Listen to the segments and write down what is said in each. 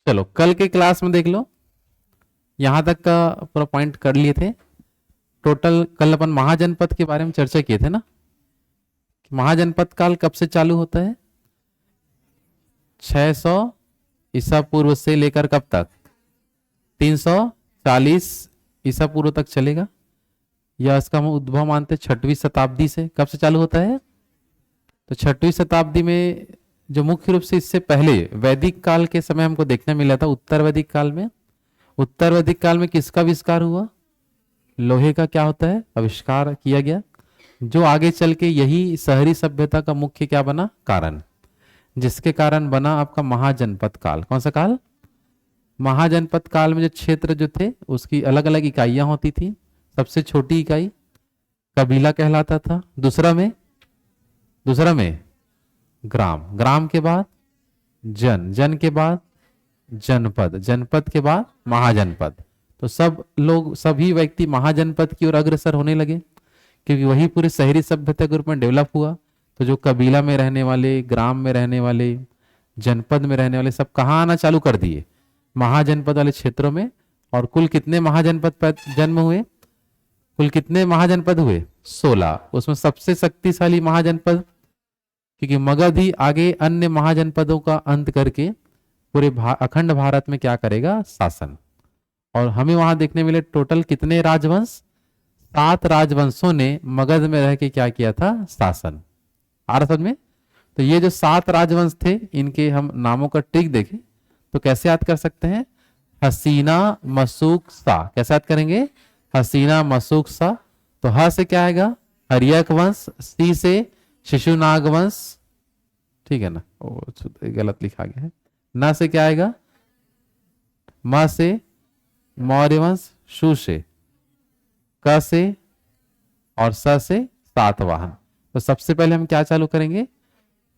चलो कल के क्लास में देख लो, यहां तक का पूरा पॉइंट कर लिए थे। टोटल कल अपन महाजनपद के बारे में चर्चा किए थे ना, कि महाजनपद काल कब से चालू होता है? 600 ईसा पूर्व से लेकर कब तक? 340 ईसा पूर्व तक चलेगा। या इसका हम उद्भव मानते 6वीं शताब्दी से। कब से चालू होता है? तो 6वीं शताब्दी में, जो मुख्य रूप से इससे पहले वैदिक काल के समय हमको देखने मिला था, उत्तर वैदिक काल में। उत्तर वैदिक काल में किसका आविष्कार हुआ? लोहे का क्या होता है? आविष्कार किया गया, जो आगे चल के यही शहरी सभ्यता का मुख्य क्या बना? कारण, जिसके कारण बना आपका महाजनपद काल। कौन सा काल? महाजनपद काल में जो क्षेत्र जो थे उसकी अलग अलग इकाइयां होती थी। सबसे छोटी इकाई कबीला कहलाता था। दूसरा में ग्राम, ग्राम के बाद जन, जन के बाद जनपद, जनपद के बाद महाजनपद। तो सब लोग, सभी व्यक्ति महाजनपद की ओर अग्रसर होने लगे, क्योंकि वही पूरे शहरी सभ्यता के रूप में डेवलप हुआ। तो जो कबीला में रहने वाले, ग्राम में रहने वाले, जनपद में रहने वाले, सब कहाँ आना चालू कर दिए? महाजनपद वाले क्षेत्रों में। और कुल कितने महाजनपद जन्म हुए? कुल कितने महाजनपद हुए? 16। उसमें सबसे शक्तिशाली महाजनपद, क्योंकि मगध ही आगे अन्य महाजनपदों का अंत करके पूरे अखंड भारत में क्या करेगा? शासन। और हमें वहां देखने मिले टोटल कितने राजवंश? 7 राजवंशों ने मगध में रह के क्या किया था? शासन। आ रहा समझ में? तो ये जो 7 राजवंश थे, इनके हम नामों का ट्रिक देखें तो कैसे याद कर सकते हैं? हसीना, मसूक, सा। कैसे याद करेंगे? हसीना, मसूक, सा। तो ह से क्या आएगा? हरियक वंश। सी से शिशुनाग वंश, ठीक है ना? गलत लिखा गया है। न से क्या आएगा? म से मौर्य वंश। शु से, क से, और स से सातवाहन। तो सबसे पहले हम क्या चालू करेंगे?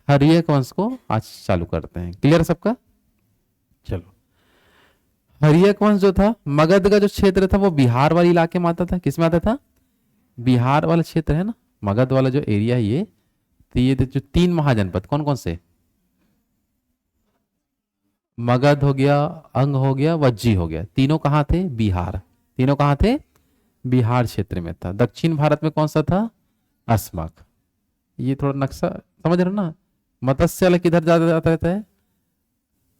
हरियक वंश को आज चालू करते हैं। क्लियर सबका? चलो, हरियक वंश जो था, मगध का जो क्षेत्र था वो बिहार वाले इलाके में आता था। किस में आता था? बिहार वाला क्षेत्र है ना, मगध वाला जो एरिया है ये। तो ये जो 3 महाजनपद कौन कौन से? मगध हो गया, अंग हो गया, वज्जी हो गया। तीनों कहाँ थे? बिहार। तीनों कहाँ थे? बिहार क्षेत्र में था। दक्षिण भारत में कौन सा था? अस्मक। ये थोड़ा नक्शा समझ रहे हो ना? मत्स्य वाला किधर ज्यादा जाता रहता है?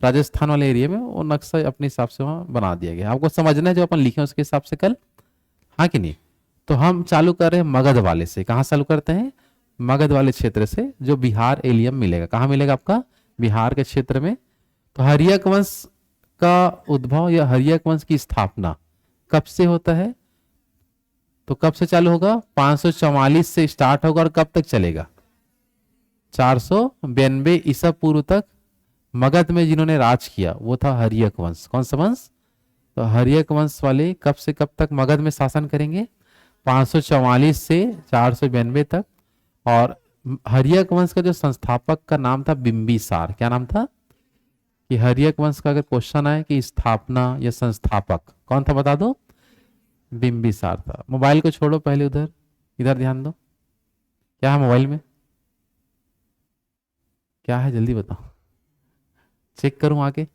राजस्थान वाले एरिया में। वो नक्शा अपने हिसाब से वहां बना दिया गया। आपको समझना है जो अपन लिखे उसके हिसाब से कल, हाँ कि नहीं? तो हम चालू कर रहे हैं मगध वाले से। कहाँ चालू करते हैं? मगध वाले क्षेत्र से, जो बिहार एलियम मिलेगा। कहाँ मिलेगा आपका? बिहार के क्षेत्र में। तो हरियक वंश का उद्भव या हरियक वंश की स्थापना कब से होता है? तो कब से चालू होगा? 544 से स्टार्ट होगा और कब तक चलेगा? 492 ईसा पूर्व तक मगध में जिन्होंने राज किया वो था हरियक वंश। कौन सा वंश? तो हरियक वंश वाले कब से कब तक मगध में शासन करेंगे? 544 से 492 तक। और हरियक वंश का जो संस्थापक का नाम था बिंबिसार। क्या नाम था? कि हरियक वंश का अगर क्वेश्चन आए कि स्थापना या संस्थापक कौन था, बता दो। बिंबिसार था। मोबाइल को छोड़ो पहले, उधर इधर ध्यान दो। क्या है मोबाइल में? क्या है जल्दी बताओ, चेक करूं आके।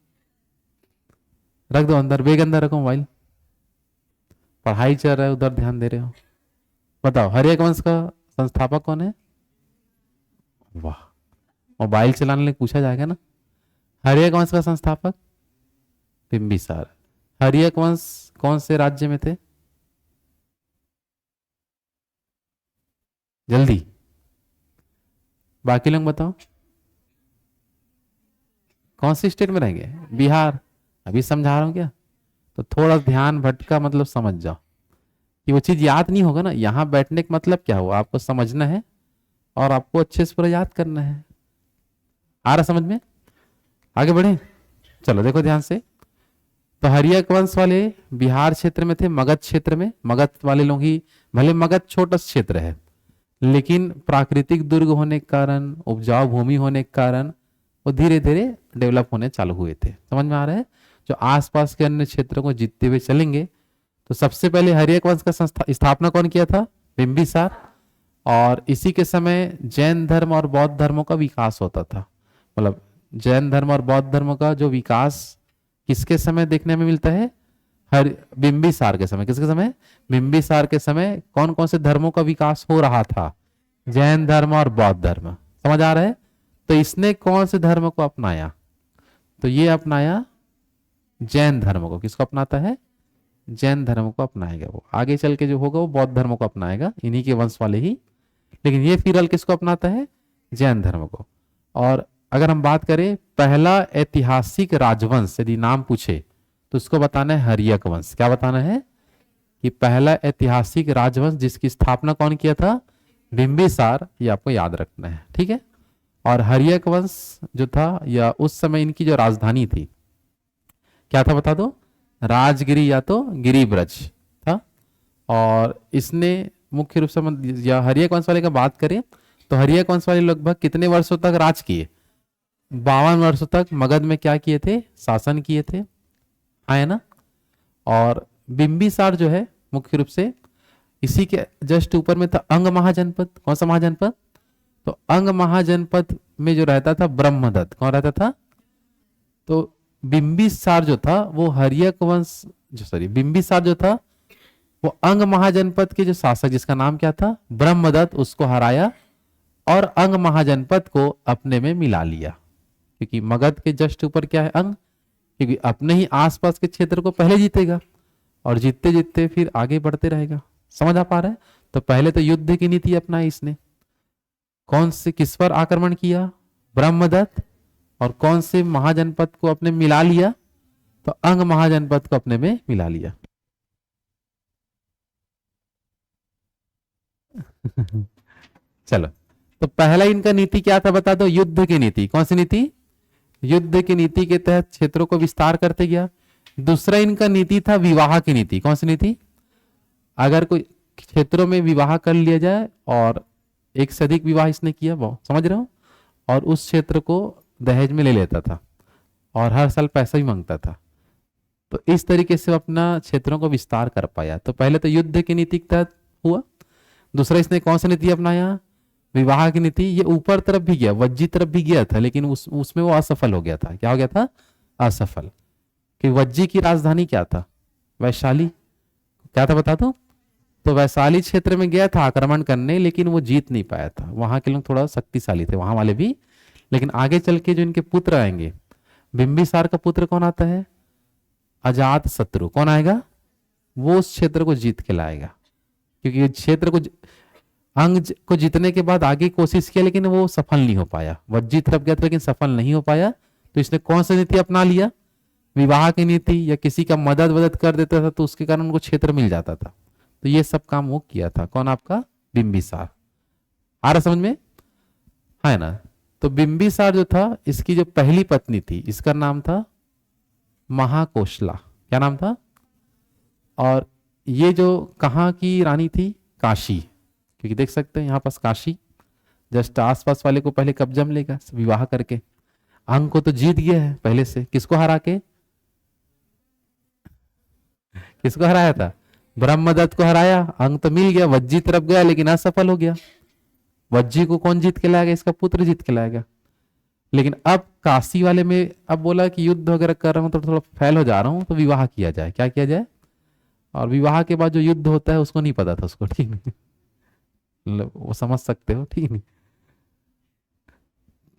रख दो अंदर, बैग अंदर रखो मोबाइल। पढ़ाई चल रहा है, उधर ध्यान दे रहे हो। बताओ हरियक वंश का संस्थापक कौन है? वाह, मोबाइल चलाने के पूछा जाएगा ना। हरियक वंश का संस्थापक बिंबिसार। हरियक वंश कौन से राज्य में थे? जल्दी, बाकी लोग बताओ। कौन सी स्टेट में रहेंगे? बिहार। अभी समझा रहा हूं क्या? तो थोड़ा ध्यान भटका, मतलब समझ जाओ कि वो चीज याद नहीं होगा ना। यहां बैठने का मतलब क्या हुआ? आपको समझना है और आपको अच्छे से पूरा याद करना है। आ रहा समझ में? आगे बढ़े, चलो देखो ध्यान से। तो हरियक वंश वाले बिहार क्षेत्र में थे, मगध क्षेत्र में। मगध वाले लोग ही, भले मगध छोटा क्षेत्र है लेकिन प्राकृतिक दुर्ग होने के कारण, उपजाऊ भूमि होने के कारण वो धीरे धीरे डेवलप होने चालू हुए थे। समझ में आ रहा है? जो आसपास के अन्य क्षेत्रों को जीतते हुए चलेंगे। तो सबसे पहले हरियक वंश का स्थापना कौन किया था? बिंबिसार। और इसी के समय जैन धर्म और बौद्ध धर्मों का विकास होता था। मतलब जैन धर्म और बौद्ध धर्म का जो विकास किसके समय देखने में मिलता है? हर बिंबिसार के समय। किसके समय? बिंबिसार के समय कौन कौन से धर्मों का विकास हो रहा था? जैन धर्म और बौद्ध धर्म। समझ आ रहा है? तो इसने कौन से धर्म को अपनाया? तो ये अपनाया जैन धर्म को। किसको अपनाता है? जैन धर्म को अपनाएगा। वो आगे चल के जो होगा वो बौद्ध धर्म को अपनाएगा, इन्हीं के वंश वाले ही। लेकिन ये फिलहाल किसको अपनाता है? जैन धर्म को। और अगर हम बात करें पहला ऐतिहासिक राजवंश, यदि नाम पूछे तो उसको बताना है हर्यक वंश। क्या बताना है? कि पहला ऐतिहासिक राजवंश जिसकी स्थापना कौन किया था? बिंबिसार। ये आपको याद रखना है, ठीक है। और हर्यक वंश जो था, या उस समय इनकी जो राजधानी थी क्या था बता दो? राजगिरी या तो गिरिब्रज था। और इसने मुख्य रूप से, या हर्यक वंश वाले का बात करें तो हर्यक वंश वाले लगभग कितने वर्षों तक राज किए? 52 वर्षों तक मगध में क्या किए थे? शासन किए थे, है ना। और बिंबिसार जो है मुख्य रूप से इसी के जस्ट ऊपर में था अंग महाजनपद। कौन सा महाजनपद? तो अंग महाजनपद में जो रहता था ब्रह्मदत्त। कौन रहता था? तो बिंबिसार जो था वो हर्यक वंश, जो सॉरी बिंबिसार जो था वो अंग महाजनपद के जो शासक, जिसका नाम क्या था? ब्रह्मदत्त, उसको हराया और अंग महाजनपद को अपने में मिला लिया। क्योंकि मगध के जस्ट ऊपर क्या है? अंग। क्योंकि अपने ही आसपास के क्षेत्र को पहले जीतेगा और जीतते जीतते फिर आगे बढ़ते रहेगा। समझ आ पा रहा है? तो पहले तो युद्ध की नीति अपनाई इसने। कौन से, किस पर आक्रमण किया? ब्रह्मदत्त। और कौन से महाजनपद को अपने मिला लिया? तो अंग महाजनपद को अपने में मिला लिया। चलो, तो पहला इनका नीति क्या था बता दो? युद्ध की नीति। कौन सी नीति? युद्ध की नीति के तहत क्षेत्रों को विस्तार करते गया। दूसरा इनका नीति था विवाह की नीति। कौन सी नीति? अगर कोई क्षेत्रों में विवाह कर लिया जाए, और एक से अधिक विवाह इसने किया, वो समझ रहे हो, और उस क्षेत्र को दहेज में ले लेता था और हर साल पैसा भी मांगता था। तो इस तरीके से अपना क्षेत्रों को विस्तार कर पाया। तो पहले तो युद्ध की नीति के तहत हुआ। दूसरा इसने कौन सा नीति अपनाया? विवाह की नीति। ये ऊपर तरफ भी गया, वज्जी तरफ भी गया था, लेकिन उसमें वो असफल हो गया था। क्या हो गया था? असफल। कि वज्जी की राजधानी क्या था? वैशाली। क्या था बता दो? तो वैशाली क्षेत्र में गया था आक्रमण करने, लेकिन वो जीत नहीं पाया था। वहां के लोग थोड़ा शक्तिशाली थे, वहां वाले भी। लेकिन आगे चल के जो इनके पुत्र आएंगे, बिंबिसार का पुत्र कौन आता है? अजात शत्रु। कौन आएगा? वो उस क्षेत्र को जीत के लाएगा। क्योंकि क्षेत्र को, अंग को जीतने के बाद आगे कोशिश किया, लेकिन वो सफल नहीं हो पाया। वज्जी तरफ गया था लेकिन सफल नहीं हो पाया। तो इसने कौन सी नीति अपना लिया? विवाह की नीति। या किसी का मदद वदद कर देता था तो उसके कारण उनको क्षेत्र मिल जाता था। तो ये सब काम वो किया था। कौन? आपका बिंबिसार। आ रहा समझ में? है ना। तो बिंबिसार जो था, इसकी जो पहली पत्नी थी, इसका नाम था महाकोशला। क्या नाम था? और ये जो कहाँ की रानी थी? काशी। क्योंकि देख सकते हैं यहाँ पास काशी, जस्ट आसपास वाले को पहले कब्जा में लेगा विवाह करके। अंग को तो जीत गया है पहले से। किसको हरा के? किसको हराया था? ब्रह्मदत्त को हराया। अंग तो मिल गया, वज्जी तरफ गया लेकिन असफल हो गया। वज्जी को कौन जीत के लाएगा? इसका पुत्र जीत के लाएगा। लेकिन अब काशी वाले में अब बोला कि युद्ध वगैरह कर रहा हूं तो थोड़ा फेल हो जा रहा हूं, तो विवाह किया जाए। क्या किया जाए? और विवाह के बाद जो युद्ध होता है उसको नहीं पता था उसको, ठीक नहीं। मतलब वो समझ सकते हो, ठीक नहीं।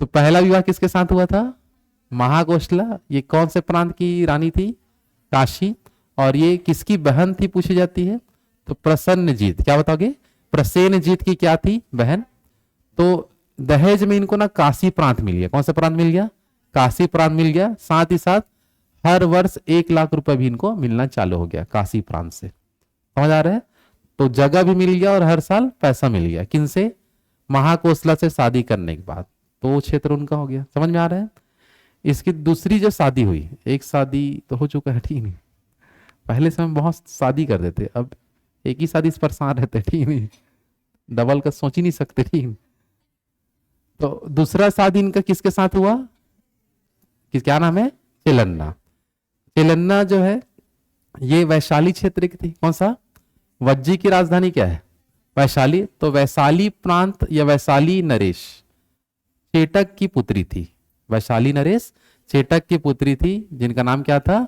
तो पहला विवाह किसके साथ हुआ था? महाकोशला। ये कौन से प्रांत की रानी थी? काशी। और ये किसकी बहन थी पूछी जाती है? तो प्रसन्नजीत। क्या बताओगे? प्रसेनजीत की क्या थी? बहन। तो दहेज में इनको ना काशी प्रांत मिल गया। कौन सा प्रांत मिल गया? काशी प्रांत मिल गया। साथ ही साथ हर वर्ष 1 लाख रुपए भी इनको मिलना चालू हो गया काशी प्रांत से। समझ आ रहा है? तो जगह भी मिल गया और हर साल पैसा मिल गया। किनसे? महाकोशला से शादी करने के बाद। तो वो क्षेत्र उनका हो गया। समझ में आ रहा है? इसकी दूसरी जो शादी हुई, एक शादी तो हो चुका है, ठीक नहीं। पहले समय बहुत शादी कर देते, अब एक ही शादी इस परेशान रहते, ठीक नहीं। डबल का सोच ही नहीं सकते, ठीक नहीं। तो दूसरा शादी इनका किसके साथ हुआ? क्या नाम है? चेलन्ना। चेलन्ना जो है ये वैशाली क्षेत्र की थी। कौन सा? वज्जी की राजधानी क्या है? वैशाली। तो वैशाली प्रांत या वैशाली नरेश चेटक की पुत्री थी। वैशाली नरेश चेटक की पुत्री थी जिनका नाम क्या था,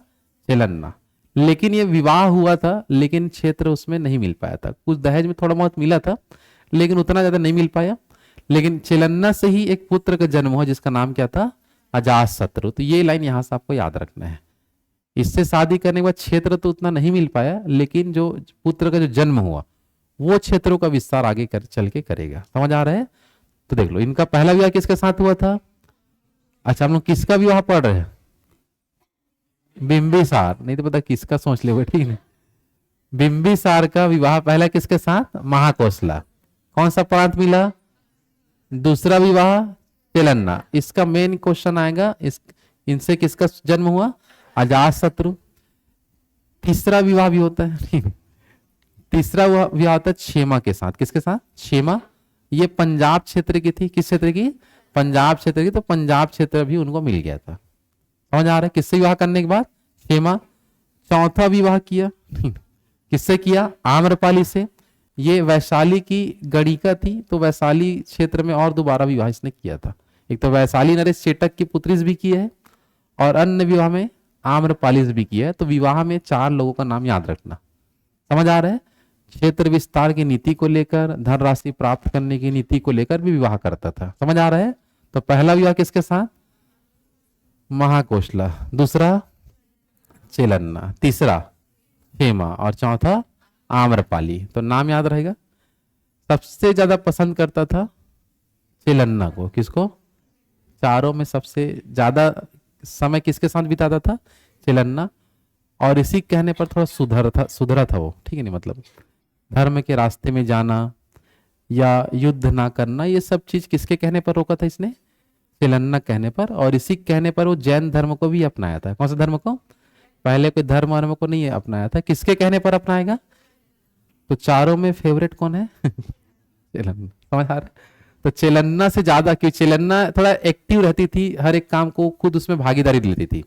चेलन्ना। लेकिन ये विवाह हुआ था, लेकिन क्षेत्र उसमें नहीं मिल पाया था। कुछ दहेज में थोड़ा बहुत मिला था, लेकिन उतना ज्यादा नहीं मिल पाया। लेकिन चेलन्ना से ही एक पुत्र का जन्म हुआ जिसका नाम क्या था, अजातशत्रु। तो ये लाइन यहां से आपको याद रखना है। इससे शादी करने के बाद क्षेत्र तो उतना नहीं मिल पाया, लेकिन जो पुत्र का जो जन्म हुआ वो क्षेत्रों का विस्तार आगे चल के करेगा। समझ आ रहा है? तो देख लो, इनका पहला विवाह किसके साथ हुआ था? अच्छा, हम लोग किसका विवाह पढ़ रहे हैं? बिंबिसार, नहीं तो पता किसका सोच ले, ठीक है। बिंबिसार का विवाह पहला किसके साथ? महाकौशला। कौन सा प्रांत मिला? दूसरा विवाह चेलन्ना। इसका मेन क्वेश्चन आएगा, इनसे किसका जन्म हुआ? अजातशत्रु। तीसरा विवाह भी होता है तीसरा विवाह होता है क्षेमा के साथ। किसके साथ? क्षेमा। ये पंजाब क्षेत्र की थी। किस क्षेत्र की? पंजाब क्षेत्र की। तो पंजाब क्षेत्र भी उनको मिल गया था। समझ आ रहा है? किससे विवाह करने के बाद? क्षेमा। चौथा विवाह किया किससे किया? आम्रपाली से। ये वैशाली की गणिका थी, तो वैशाली क्षेत्र में और दोबारा विवाह इसने किया था। एक तो वैशाली नरेश चेटक की पुत्री से भी किया है, और अन्य विवाह में आम्रपाली से भी किया है। तो विवाह में 4 लोगों का नाम याद रखना। समझ आ रहा है? क्षेत्र विस्तार की नीति को लेकर, धनराशि प्राप्त करने की नीति को लेकर भी विवाह करता था। समझ आ रहा है? तो पहला विवाह किसके साथ? महाकौशला। दूसरा चेलन्ना। तीसरा क्षेमा। और चौथा आम्रपाली। तो नाम याद रहेगा। सबसे ज्यादा पसंद करता था चेलन्ना को। किसको? चारों में सबसे ज्यादा समय किसके साथ बिताता था? चेलन्ना। और इसी कहने पर थोड़ा सुधरा था वो, ठीक है नहीं, मतलब धर्म के रास्ते में जाना या युद्ध ना करना, ये सब चीज किसके कहने पर रोका था इसने? चेलन्ना कहने पर। और इसी कहने पर वो जैन धर्म को भी अपनाया था। कौन सा धर्म को? पहले कोई धर्म को नहीं अपनाया था। किसके कहने पर अपनाएगा? तो चारों में फेवरेट कौन है? चेलन्ना। समझ आ रहा है? तो चेलन्ना से ज्यादा, क्योंकि चेलन्ना थोड़ा एक्टिव रहती थी, हर एक काम को खुद उसमें भागीदारी लेती थी।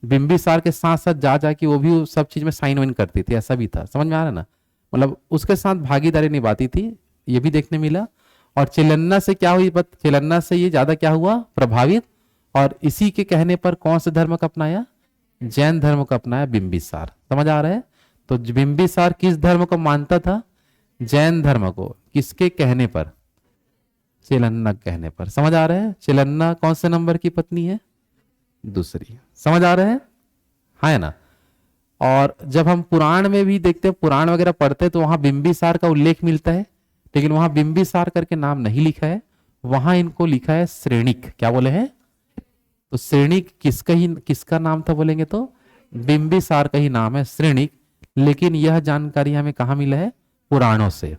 बिंबिसार के साथ साथ जा जाके वो भी सब चीज में साइन वाइन करती थी, ऐसा भी था। समझ में आ रहा है ना? मतलब उसके साथ भागीदारी निभाती थी, ये भी देखने मिला। और चेलन्ना से क्या हुई? चेलन्ना से ये ज्यादा क्या हुआ? प्रभावित। और इसी के कहने पर कौन से धर्म का अपनाया? जैन धर्म का अपनाया बिंबिसार। समझ आ रहा है? तो बिंबिसार किस धर्म को मानता था? जैन धर्म को। किसके कहने पर? चेलन्ना कहने पर। समझ आ रहा है? चेलन्ना कौन से नंबर की पत्नी है? दूसरी। समझ आ रहा है? हाँ, है ना? और जब हम पुराण में भी देखते हैं, पुराण वगैरह पढ़ते हैं, तो वहां बिंबिसार का उल्लेख मिलता है, लेकिन वहां बिंबिसार करके नाम नहीं लिखा है। वहां इनको लिखा है श्रेणिक। क्या बोले हैं? तो श्रेणिक किसका नाम था बोलेंगे तो बिंबिसार का ही नाम है, श्रेणिक। लेकिन यह जानकारी हमें कहाँ मिला है? पुराणों से।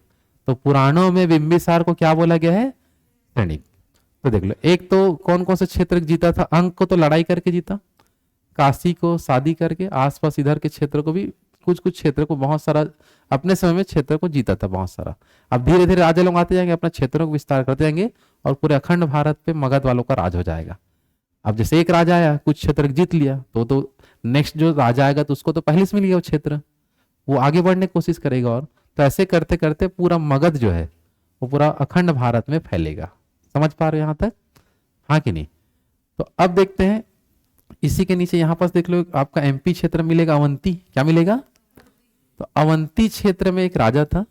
तो पुराणों में बिंबिसार को क्या बोला गया है? श्रेणिक। तो देख लो, एक तो कौन कौन से क्षेत्र जीता था? अंक को तो लड़ाई करके जीता, काशी को शादी करके, आसपास इधर के क्षेत्र को भी, कुछ कुछ क्षेत्र को, बहुत सारा अपने समय में क्षेत्र को जीता था बहुत सारा। अब धीरे धीरे राजा लोग आते जाएंगे, अपने क्षेत्रों को विस्तार करते जाएंगे, और पूरे अखंड भारत पे मगध वालों का राज हो जाएगा। अब जैसे एक राजा आया, कुछ क्षेत्र जीत लिया, तो नेक्स्ट जो राजा आएगा तो उसको तो पहले से मिल गया वो क्षेत्र, वो आगे बढ़ने की कोशिश करेगा। और तो ऐसे करते करते पूरा मगध जो है वो पूरा अखंड भारत में फैलेगा। समझ पा रहे हो यहां तक? हाँ कि नहीं? तो अब देखते हैं, इसी के नीचे यहां पास देख लो, आपका एमपी क्षेत्र मिलेगा, अवंती। क्या मिलेगा? तो अवंती क्षेत्र में एक राजा था,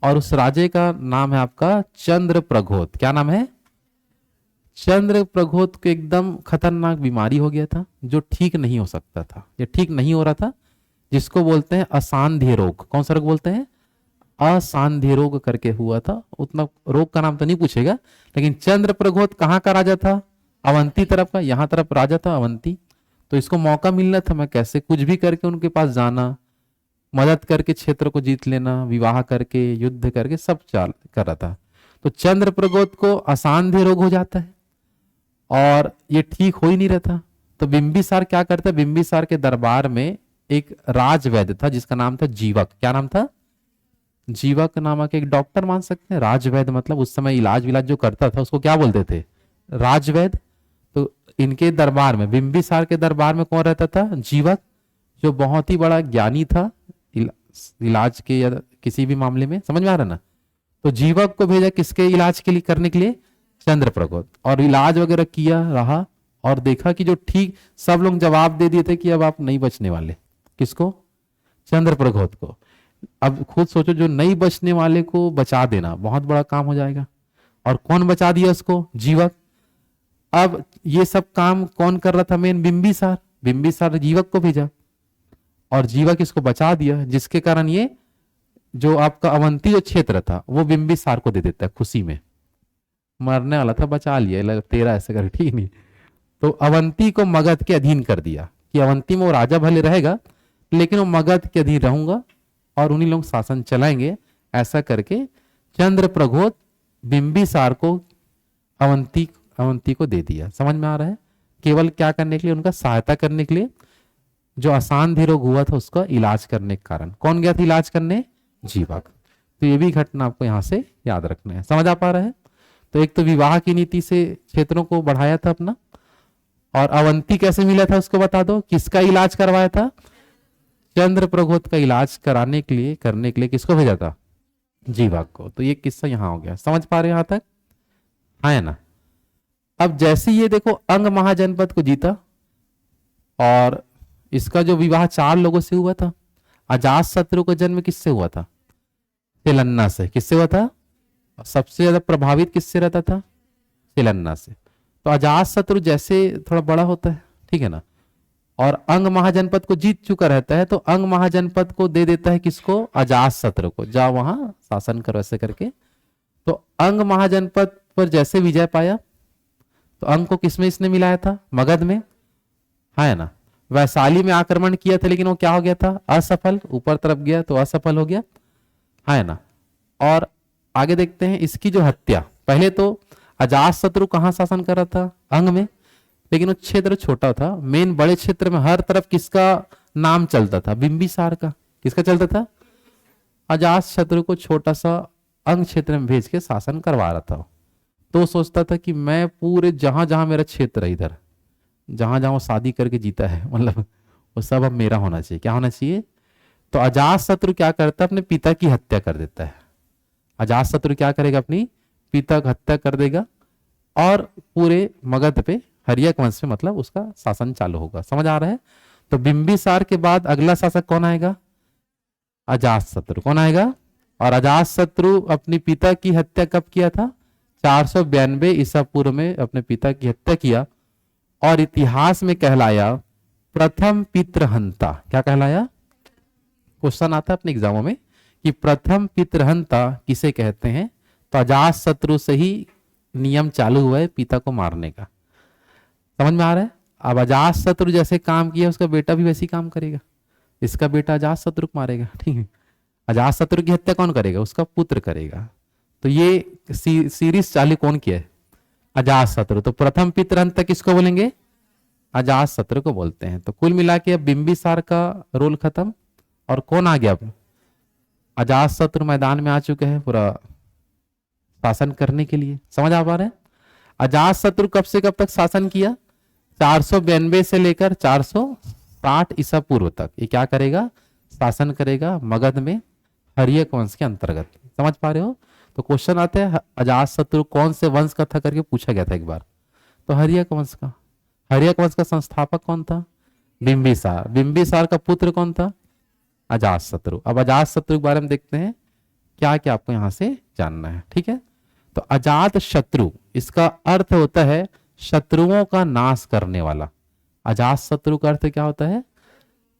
और उस राजे का नाम है आपका चंद्र प्रघोत। क्या नाम है? चंद्र प्रघोत को एकदम खतरनाक बीमारी हो गया था, जो ठीक नहीं हो सकता था। ये ठीक नहीं हो रहा था, जिसको बोलते हैं असांध्य रोग। कौन सा रोग बोलते हैं? असांध्य रोग करके हुआ था। उतना रोग का नाम तो नहीं पूछेगा, लेकिन चंद्र प्रघोत कहाँ का राजा था? अवंती तरफ का, यहाँ तरफ राजा था अवंती। तो इसको मौका मिलना था, मैं कैसे कुछ भी करके उनके पास जाना, मदद करके क्षेत्र को जीत लेना, विवाह करके, युद्ध करके, सब चाल कर रहा था। तो चंद्र प्रघोत को असांध्य रोग हो जाता है, और ये ठीक हो ही नहीं रहता। तो बिंबिसार क्या करता है? बिंबिसार के दरबार में एक राजवैद्य था जिसका नाम था जीवक। क्या नाम था? जीवक नामक एक डॉक्टर मान सकते हैं। राजवैद्य मतलब उस समय इलाज विलाज जो करता था उसको क्या बोलते थे? राजवैद्य। तो इनके दरबार में, बिंबिसार के दरबार में कौन रहता था? जीवक, जो बहुत ही बड़ा ज्ञानी था इलाज के या किसी भी मामले में। समझ में आ रहा ना? तो जीवक को भेजा किसके इलाज के लिए, करने के लिए? चंद्र प्रघोत। और इलाज वगैरह किया रहा, और देखा कि जो ठीक, सब लोग जवाब दे दिए थे कि अब आप नहीं बचने वाले। किसको? चंद्रप्रभोत को। अब खुद सोचो, जो नहीं बचने वाले को बचा देना बहुत बड़ा काम हो जाएगा। और कौन बचा दिया उसको? जीवक। अब ये सब काम कौन कर रहा था? मेन बिंबिसार। बिंबिसार जीवक को भेजा और जीवक इसको बचा दिया, जिसके कारण ये जो आपका अवंती जो क्षेत्र था वो बिंबिसार को दे देता है खुशी में। मरने वाला था, बचा लिया, तेरा ऐसे कर, ठीक नहीं। तो अवंती को मगध के अधीन कर दिया कि अवंती में वो राजा भले रहेगा लेकिन वो मगध के अधीन रहूंगा और उन्हीं लोग शासन चलाएंगे। ऐसा करके चंद्रप्रघोत बिंबिसार को अवंती को दे दिया। समझ में आ रहा है? केवल क्या करने के लिए? उनका सहायता करने के लिए। जो अशांति रोग हुआ था उसका इलाज करने के कारण कौन गया था इलाज करने? जीवक। तो ये भी घटना आपको यहां से याद रखना है। समझ आ पा रहा है? तो एक तो विवाह की नीति से क्षेत्रों को बढ़ाया था अपना, और अवंती कैसे मिला था उसको बता दो। किसका इलाज करवाया था? चंद्रप्रघोत का इलाज कराने के लिए, करने के लिए किसको भेजा था? जीवक को। तो ये किस्सा यहां हो गया। समझ पा रहे हैं यहां तक? है ना? अब जैसे ये देखो अंग महाजनपद को जीता, और इसका जो विवाह 4 लोगों से हुआ था। अजात शत्रु का जन्म किससे हुआ था? सिलन्ना से। किससे हुआ था? सबसे ज्यादा प्रभावित किससे रहता था? सिलन्ना से। तो अजात शत्रु जैसे थोड़ा बड़ा होता है, ठीक है ना, और अंग महाजनपद को जीत चुका रहता है, तो अंग महाजनपद को दे देता है किसको? अजात शत्रु को, जा वहां शासन करो, ऐसे करके। तो अंग महाजनपद पर जैसे विजय पाया, तो अंग को किसमें इसने मिलाया था? मगध में, है ना। वैशाली में आक्रमण किया था लेकिन वो क्या हो गया था? असफल। ऊपर तरफ गया तो असफल हो गया, है ना। और आगे देखते हैं इसकी जो हत्या। पहले तो अजात शत्रु कहां शासन कर रहा था? अंग में, लेकिन वो क्षेत्र छोटा था। मेन बड़े क्षेत्र में हर तरफ किसका नाम चलता था? बिंबिसार का। किसका चलता था? अजात शत्रु को छोटा सा अंग क्षेत्र में भेज के शासन करवा रहा था। तो सोचता था कि मैं पूरे जहां जहां मेरा क्षेत्र है, इधर जहां जहां वो शादी करके जीता है, मतलब वो सब अब मेरा होना चाहिए। क्या होना चाहिए? तो अजात शत्रु क्या करता है? अपने पिता की हत्या कर देता है। अजात शत्रु क्या करेगा? अपनी पिता की हत्या कर देगा और पूरे मगध पे, हर्यक वंश में मतलब उसका शासन चालू होगा। समझ आ रहा है? तो बिंबिसार के बाद अगला शासक कौन आएगा? अजात शत्रु। कौन आएगा? और अजात शत्रु अपने पिता की हत्या कब किया था? 492 ईसा पूर्व में अपने पिता की हत्या किया, और इतिहास में कहलाया प्रथम पितृहंता। क्या कहलाया? क्वेश्चन आता है अपने एग्जामों में कि प्रथम पितृहंता किसे कहते हैं? तो अजात शत्रु से ही नियम चालू हुआ है पिता को मारने का। समझ में आ रहा है? अब अजात शत्रु जैसे काम किया उसका बेटा भी वैसे ही काम करेगा। इसका बेटा अजात शत्रु को मारेगा, ठीक है। अजात शत्रु की हत्या कौन करेगा? उसका पुत्र करेगा। तो ये सीरीज चालू कौन किया है? अजात शत्रु। तो प्रथम पितृहंता किसको बोलेंगे? अजात शत्रु को बोलते हैं। तो कुल मिला के अब बिंबिसार का रोल खत्म, और कौन आ गया? अब अजात शत्रु मैदान में आ चुके हैं पूरा शासन करने के लिए। समझ आ पा रहे हैं? अजात शत्रु कब से कब तक शासन किया? 492 से लेकर 460 ईसा पूर्व तक ये क्या करेगा? शासन करेगा मगध में, हर्यक वंश के अंतर्गत। समझ पा रहे हो? तो क्वेश्चन आते हैं अजात शत्रु कौन से वंश का था करके पूछा गया था एक बार, तो हर्यक वंश का। हर्यक वंश का संस्थापक कौन था? बिंबिसार। बिंबिसार का पुत्र कौन था? अजात शत्रु। अब अजात शत्रु के बारे में देखते हैं क्या क्या आपको यहां से जानना है, ठीक है। तो अजात शत्रु, इसका अर्थ होता है शत्रुओं का नाश करने वाला। अजात शत्रु का अर्थ क्या होता है?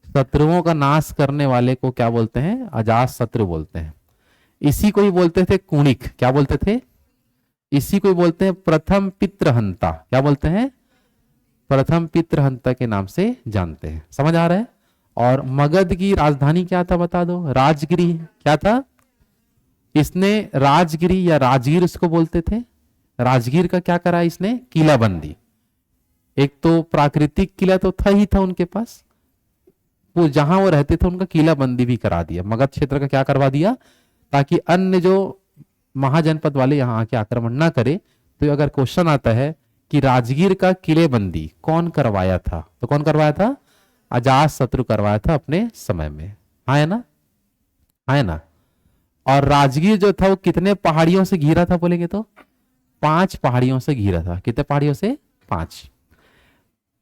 शत्रुओं का नाश करने वाले को क्या बोलते हैं? अजात शत्रु बोलते हैं। इसी को ही बोलते थे कुणिक। क्या बोलते थे? इसी को ही बोलते हैं प्रथम पितृहंता। क्या बोलते हैं? प्रथम पितृहंता के नाम से जानते हैं। समझ आ रहा है? और मगध की राजधानी क्या था बता दो? राजगिरी। क्या था? इसने राजगिरी या राजगीर इसको बोलते थे। राजगीर का क्या करा इसने? किलाबंदी। एक तो प्राकृतिक किला तो था ही था उनके पास, वो जहां वो रहते थे उनका किलाबंदी भी करा दिया। मगध क्षेत्र का क्या करवा दिया? ताकि अन्य जो महाजनपद वाले यहां आके आक्रमण ना करे। तो अगर क्वेश्चन आता है कि राजगीर का किलेबंदी कौन करवाया था, तो कौन करवाया था? अजात शत्रु करवाया था अपने समय में। है ना? है ना? और राजगीर जो था वो कितने पहाड़ियों से घिरा था बोलेंगे तो? 5 पहाड़ियों से घिरा था। कितने पहाड़ियों से? 5।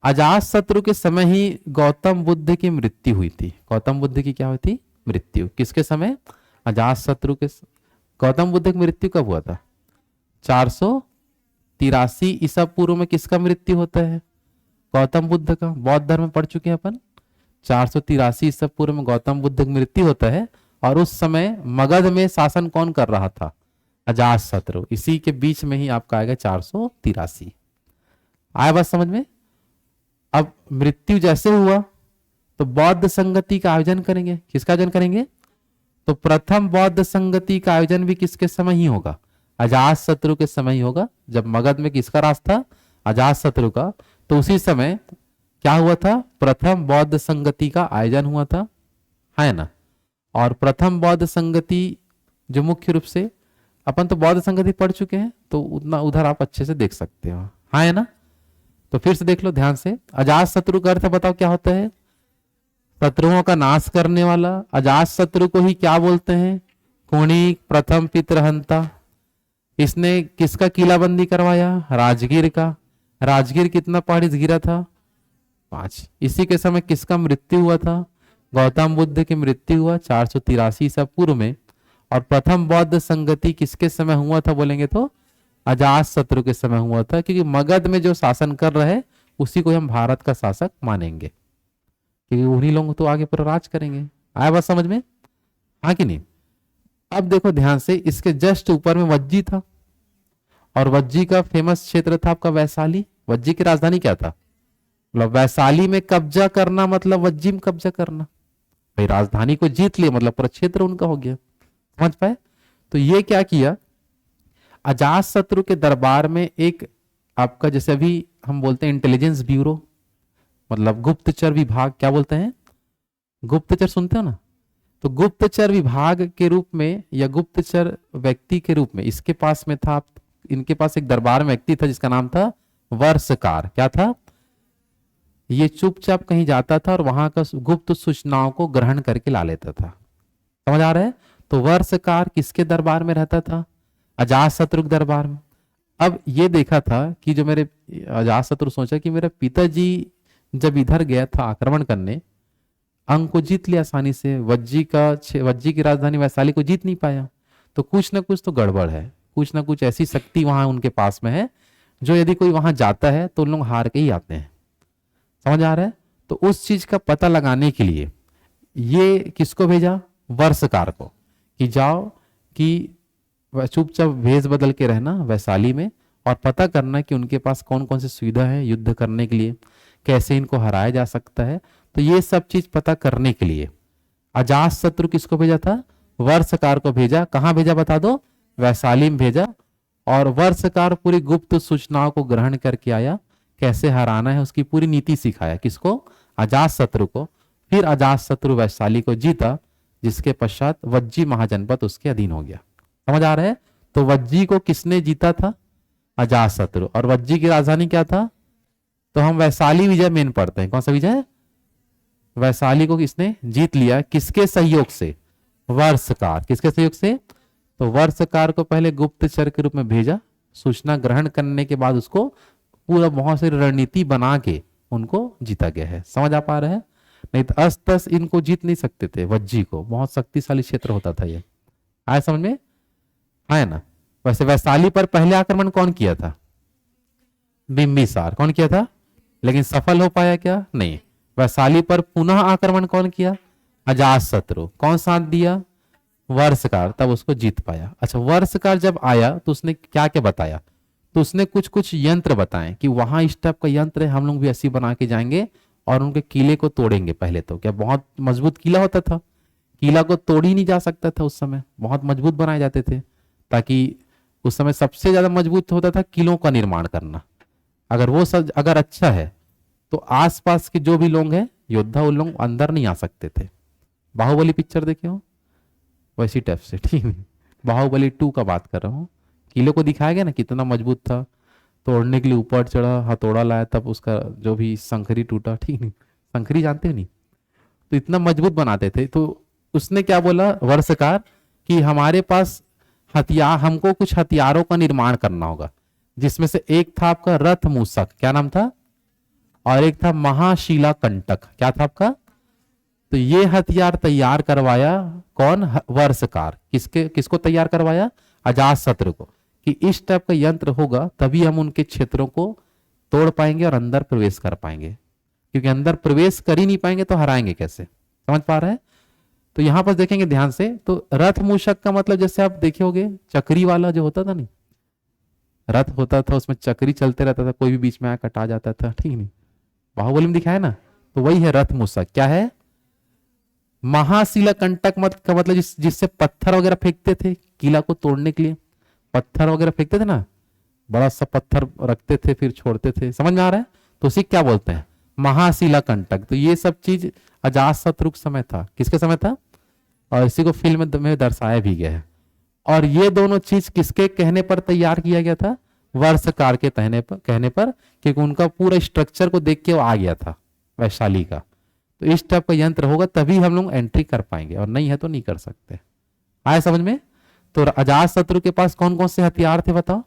अजात शत्रु के समय ही गौतम बुद्ध की मृत्यु हुई थी। गौतम बुद्ध की क्या हुई थी? मृत्यु। किसके समय? अजात शत्रु के। गौतम बुद्ध की मृत्यु कब हुआ था? 483 ईसा पूर्व में किसका मृत्यु होता है? गौतम बुद्ध का। बौद्ध धर्म में पढ़ चुके हैं अपन। 483 ईसा पूर्व में गौतम बुद्ध की मृत्यु होता है। और उस समय मगध में शासन कौन कर रहा था? अजात शत्रु। इसी के बीच में ही आपका आएगा 483। आया बात समझ में? अब मृत्यु जैसे हुआ तो बौद्ध संगति का आयोजन करेंगे। किसका आयोजन करेंगे? तो प्रथम बौद्ध संगति का आयोजन भी किसके समय ही होगा? अजात शत्रु के समय ही होगा। जब मगध में किसका राज था? अजात शत्रु का। तो उसी समय क्या हुआ था? प्रथम बौद्ध संगति का आयोजन हुआ था, है ना। और प्रथम बौद्ध संगति जो मुख्य रूप से, अपन तो बौद्ध संगति पढ़ चुके हैं तो उतना उधर आप अच्छे से देख सकते हो, है ना। तो फिर से देख लो ध्यान से। अजात शत्रु का अर्थ बताओ क्या होता है? शत्रुओं का नाश करने वाला। अजात शत्रु को ही क्या बोलते हैं? कुणिक प्रथम पितृहंता। इसने किसका किलाबंदी करवाया? राजगीर का। राजगीर कितना पहाड़ी गिरा था? 5। इसी के समय किसका मृत्यु हुआ था? गौतम बुद्ध की मृत्यु हुआ 483 ईसा पूर्व में। और प्रथम बौद्ध संगति किसके समय हुआ था बोलेंगे तो अजात शत्रु के समय हुआ था, क्योंकि मगध में जो शासन कर रहे हैं उसी को हम भारत का शासक मानेंगे, क्योंकि उन्हीं लोग तो आगे पर राज करेंगे। आया बात समझ में? हाँ कि नहीं? अब देखो ध्यान से, इसके जस्ट ऊपर में वज्जी था और वज्जी का फेमस क्षेत्र था आपका वैशाली। वज्जी की राजधानी क्या था? मतलब वैशाली में कब्जा करना मतलब वज्जी में कब्जा करना। भाई राजधानी को जीत लिया मतलब पूरा क्षेत्र उनका हो गया। समझ पाए? तो ये क्या किया, अजात शत्रु के दरबार में एक आपका जैसे अभी हम बोलते हैं इंटेलिजेंस ब्यूरो, मतलब गुप्तचर विभाग, क्या बोलते हैं? गुप्तचर सुनते हो ना। तो गुप्तचर विभाग के रूप में या गुप्तचर व्यक्ति के रूप में इसके पास में था। इनके पास एक दरबार में व्यक्ति था जिसका नाम था वर्षकार। क्या था? ये चुपचाप कहीं जाता था और वहां का गुप्त सूचनाओं को ग्रहण करके ला लेता था। समझ आ रहा है? तो वर्षकार किसके दरबार में रहता था? अजात शत्रु के दरबार में। अब ये देखा था कि जो मेरे अजात शत्रु सोचा कि मेरा पिताजी जब इधर गया था आक्रमण करने, अंग को जीत लिया आसानी से, वज्जी की राजधानी वैशाली को जीत नहीं पाया, तो कुछ ना कुछ तो गड़बड़ है। कुछ ना कुछ ऐसी शक्ति वहां उनके पास में है जो यदि कोई वहां जाता है तो उन लोग हार के ही आते हैं। समझ आ रहा है? तो उस चीज का पता लगाने के लिए ये किसको भेजा? वर्षकार को, कि जाओ कि चुपचाप भेष बदल के रहना वैशाली में और पता करना कि उनके पास कौन कौन सी सुविधा है युद्ध करने के लिए, कैसे इनको हराया जा सकता है। तो ये सब चीज पता करने के लिए अजात शत्रु किसको भेजा था? वर्षकार को भेजा। कहां भेजा बता दो? वैशाली में भेजा। और वर्षकार पूरी गुप्त सूचनाओं को ग्रहण करके आया, कैसे हराना है उसकी पूरी नीति सिखाया। किसको? अजात शत्रु को। फिर अजात शत्रु वैशाली को जीता, जिसके पश्चात वज्जी महाजनपद उसके अधीन हो गया। समझ आ रहा है? तो वज्जी को किसने जीता था? अजात शत्रु। और वज्जी की राजधानी क्या था? तो हम वैशाली विजय मेन पढ़ते हैं। कौन सा विजय? वैशाली को किसने जीत लिया? किसके सहयोग से? वर्षकार। किसके सहयोग से? तो वर्षकार को पहले गुप्तचर के रूप में भेजा, सूचना ग्रहण करने के बाद उसको पूरा बहुत सारी रणनीति बना के उनको जीता गया है। समझ आ पा रहे हैं? नहीं तो अस्तस इनको जीत नहीं सकते थे। वज्जी को बहुत शक्तिशाली क्षेत्र होता था ये। आया समझ में? आया ना। वैसे वैशाली पर पहले आक्रमण कौन किया था? बिंबिसार। कौन किया था? लेकिन सफल हो पाया क्या? नहीं। वैशाली पर पुनः आक्रमण कौन किया? अजात शत्रु। कौन साथ दिया? वर्षकार। तब उसको जीत पाया। अच्छा, वर्षकार जब आया तो उसने क्या क्या बताया? तो उसने कुछ कुछ यंत्र बताए कि वहां इस टाइप का यंत्र है, हम लोग भी ऐसी बना के जाएंगे और उनके किले को तोड़ेंगे। पहले तो क्या बहुत मजबूत किला होता था, किला को तोड़ ही नहीं जा सकता था उस समय, बहुत मजबूत बनाए जाते थे, ताकि उस समय सबसे ज्यादा मजबूत होता था किलों का निर्माण करना। अगर वो सब अगर अच्छा है तो आसपास के जो भी लोग हैं योद्धा, उन लोग अंदर नहीं आ सकते थे। बाहुबली पिक्चर देखे हो वैसी टाइप से, ठीक है। बाहुबली 2 का बात कर रहा हूँ। किले को दिखाया गया ना कितना मजबूत था, तोड़ने के लिए ऊपर चढ़ा, हथौड़ा लाया, तब उसका जो भी शंखरी टूटा, ठीक नहीं, शंखरी जानते हो नहीं, तो इतना मजबूत बनाते थे। तो उसने क्या बोला वर्षकार कि हमारे पास हथियार, हमको कुछ हथियारों का निर्माण करना होगा, जिसमें से एक था आपका रथ मूसक। क्या नाम था? और एक था महाशिला कंटक। क्या था आपका? तो ये हथियार तैयार करवाया कौन? वर्षकार। किसके किसको तैयार करवाया? अजातशत्रु को, कि इस टाइप का यंत्र होगा तभी हम उनके क्षेत्रों को तोड़ पाएंगे और अंदर प्रवेश कर पाएंगे, क्योंकि अंदर प्रवेश कर ही नहीं पाएंगे तो हराएंगे कैसे? समझ पा रहे हैं? तो यहां पर देखेंगे ध्यान से, तो रथ मूषक का मतलब जैसे आप देखे होगे चक्री वाला जो होता था, नहीं रथ होता था उसमें चक्री चलते रहता था, कोई भी बीच में आया कटा जाता था, ठीक नहीं? बाहुबली में दिखाया ना, तो वही है रथ मूषक। क्या है? महाशिला कंटक मत का मतलब जिससे पत्थर वगैरह फेंकते थे किला को तोड़ने के लिए, पत्थर वगैरह फेंकते थे ना, बड़ा सा पत्थर रखते थे फिर छोड़ते थे। समझ में आ रहा है? तो उसी क्या बोलते हैं? महाशिला कंटक। तो ये सब चीज अजातशत्रु के समय था। किसके समय था? और इसी को फिल्म में दर्शाया भी गया है। और ये दोनों चीज किसके कहने पर तैयार किया गया था? वर्षकार के कहने पर, क्योंकि उनका पूरा स्ट्रक्चर को देख के वो आ गया था वैशाली का। तो इस टाइप का यंत्र होगा तभी हम लोग एंट्री कर पाएंगे, और नहीं है तो नहीं कर सकते। आए समझ में? तो अजातशत्रु के पास कौन कौन से हथियार थे बताओ?